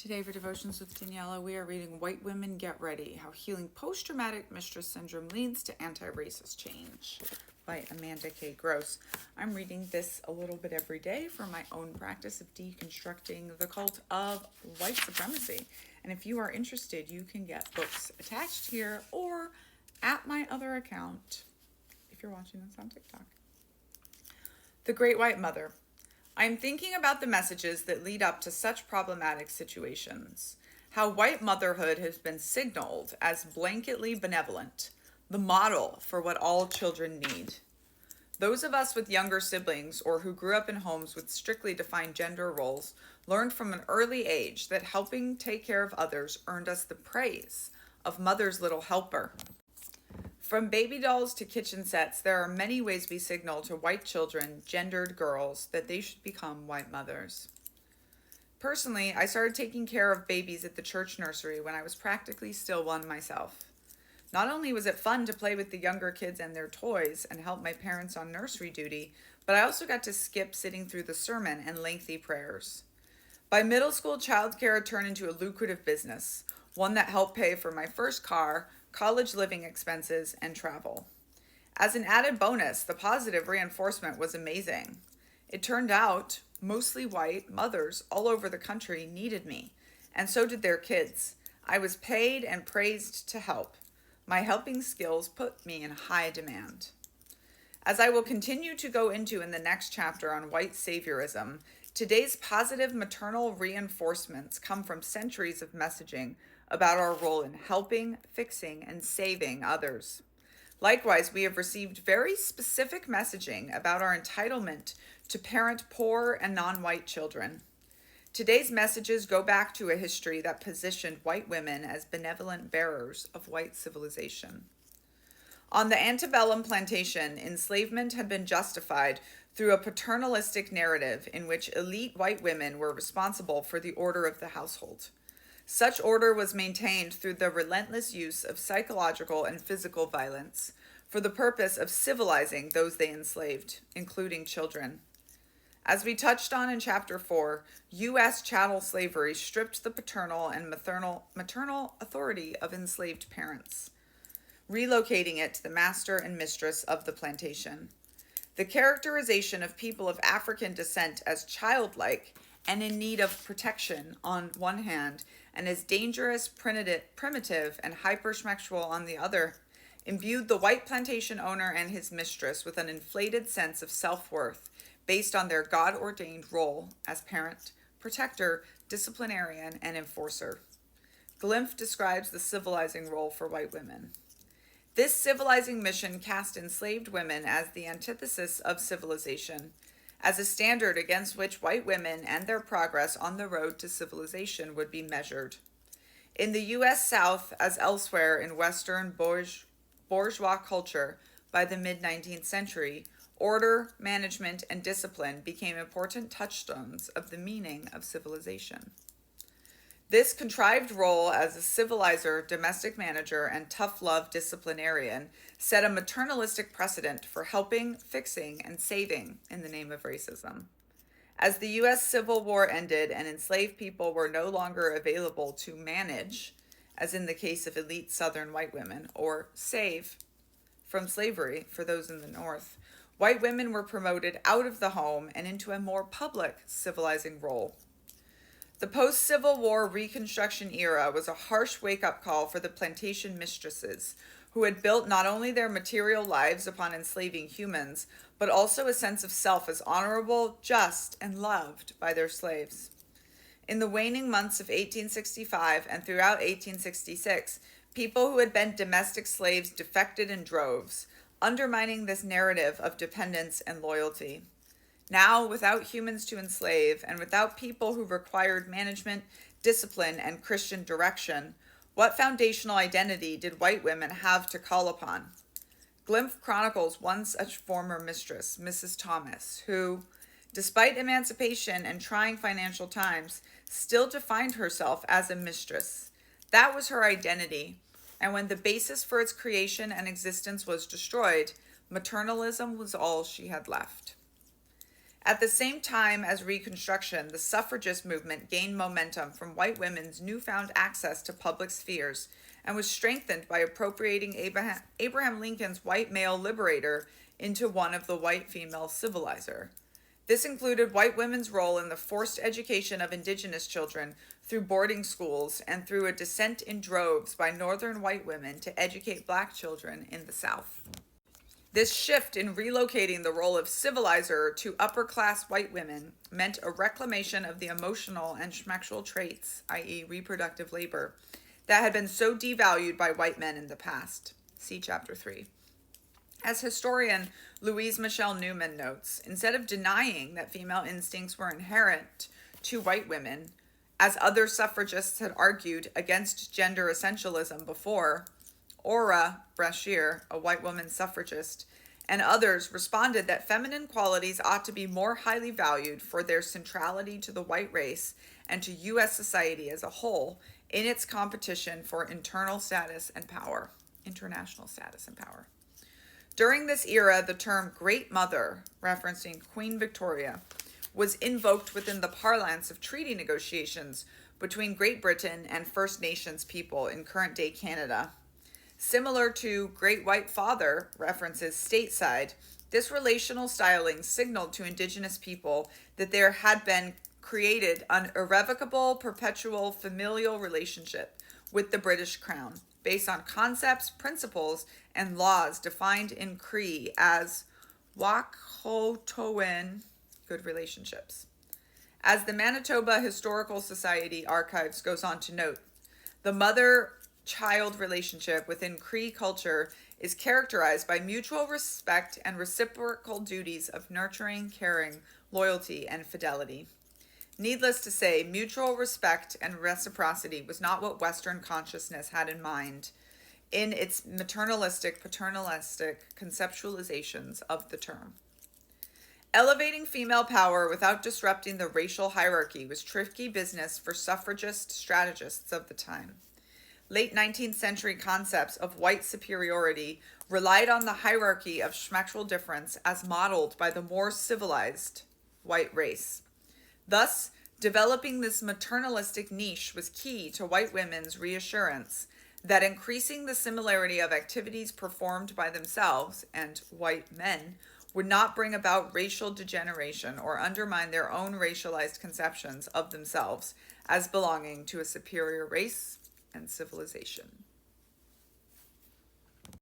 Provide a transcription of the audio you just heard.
Today for Devotions with Daniella, we are reading White Women Get Ready, How Healing Post-Traumatic Mistress Syndrome Leads to Anti-Racist Change by Amanda K. Gross. I'm reading this a little bit every day for my own practice of deconstructing the cult of white supremacy. And if you are interested, you can get books attached here or at my other account if you're watching this on TikTok. The Great White Mother. I'm thinking about the messages that lead up to such problematic situations. How white motherhood has been signaled as blanketly benevolent, the model for what all children need. Those of us with younger siblings or who grew up in homes with strictly defined gender roles learned from an early age that helping take care of others earned us the praise of mother's little helper. From baby dolls to kitchen sets, there are many ways we signal to white children, gendered girls, that they should become white mothers. Personally, I started taking care of babies at the church nursery when I was practically still one myself. Not only was it fun to play with the younger kids and their toys and help my parents on nursery duty, but I also got to skip sitting through the sermon and lengthy prayers. By middle school, childcare had turned into a lucrative business, one that helped pay for my first car, college living expenses, and travel. As an added bonus, the positive reinforcement was amazing. It turned out mostly white mothers all over the country needed me, and so did their kids. I was paid and praised to help. My helping skills put me in high demand. As I will continue to go into in the next chapter on white saviorism, today's positive maternal reinforcements come from centuries of messaging about our role in helping, fixing, and saving others. Likewise, we have received very specific messaging about our entitlement to parent poor and non-white children. Today's messages go back to a history that positioned white women as benevolent bearers of white civilization. On the antebellum plantation, enslavement had been justified through a paternalistic narrative in which elite white women were responsible for the order of the household. Such order was maintained through the relentless use of psychological and physical violence for the purpose of civilizing those they enslaved, including children. As we touched on in Chapter 4, U.S. chattel slavery stripped the paternal and maternal authority of enslaved parents, relocating it to the master and mistress of the plantation. The characterization of people of African descent as childlike and in need of protection on one hand, and as dangerous, primitive, and hypersexual on the other, imbued the white plantation owner and his mistress with an inflated sense of self-worth based on their God-ordained role as parent, protector, disciplinarian, and enforcer. Glimpf describes the civilizing role for white women. This civilizing mission cast enslaved women as the antithesis of civilization, as a standard against which white women and their progress on the road to civilization would be measured. In the U.S. South, as elsewhere in Western bourgeois culture, by the mid-19th century, order, management, and discipline became important touchstones of the meaning of civilization. This contrived role as a civilizer, domestic manager, and tough-love disciplinarian set a maternalistic precedent for helping, fixing, and saving in the name of racism. As the U.S. Civil War ended and enslaved people were no longer available to manage, as in the case of elite Southern white women, or save from slavery for those in the North, white women were promoted out of the home and into a more public civilizing role. The post-Civil War Reconstruction era was a harsh wake-up call for the plantation mistresses, who had built not only their material lives upon enslaving humans, but also a sense of self as honorable, just, and loved by their slaves. In the waning months of 1865 and throughout 1866, people who had been domestic slaves defected in droves, undermining this narrative of dependence and loyalty. Now, without humans to enslave, and without people who required management, discipline, and Christian direction, what foundational identity did white women have to call upon? Glimpf chronicles one such former mistress, Mrs. Thomas, who, despite emancipation and trying financial times, still defined herself as a mistress. That was her identity, and when the basis for its creation and existence was destroyed, maternalism was all she had left. At the same time as Reconstruction, the suffragist movement gained momentum from white women's newfound access to public spheres and was strengthened by appropriating Abraham Lincoln's white male liberator into one of the white female civilizer. This included white women's role in the forced education of indigenous children through boarding schools and through a descent in droves by northern white women to educate black children in the South. This shift in relocating the role of civilizer to upper-class white women meant a reclamation of the emotional and schmexual traits, i.e. reproductive labor, that had been so devalued by white men in the past. See Chapter 3. As historian Louise Michelle Newman notes, instead of denying that female instincts were inherent to white women, as other suffragists had argued against gender essentialism before, Ora Brashear, a white woman suffragist, and others responded that feminine qualities ought to be more highly valued for their centrality to the white race and to U.S. society as a whole in its competition for international status and power. During this era, the term Great Mother, referencing Queen Victoria, was invoked within the parlance of treaty negotiations between Great Britain and First Nations people in current-day Canada. Similar to Great White Father references stateside, this relational styling signaled to Indigenous people that there had been created an irrevocable, perpetual familial relationship with the British Crown, based on concepts, principles, and laws defined in Cree as Wak-ho-towen, good relationships. As the Manitoba Historical Society archives goes on to note, the mother-child relationship within Cree culture is characterized by mutual respect and reciprocal duties of nurturing, caring, loyalty, and fidelity. Needless to say, mutual respect and reciprocity was not what Western consciousness had in mind in its maternalistic, paternalistic conceptualizations of the term. Elevating female power without disrupting the racial hierarchy was tricky business for suffragist strategists of the time. Late 19th century concepts of white superiority relied on the hierarchy of schmexual difference as modeled by the more civilized white race. Thus, developing this maternalistic niche was key to white women's reassurance that increasing the similarity of activities performed by themselves and white men would not bring about racial degeneration or undermine their own racialized conceptions of themselves as belonging to a superior race and civilization.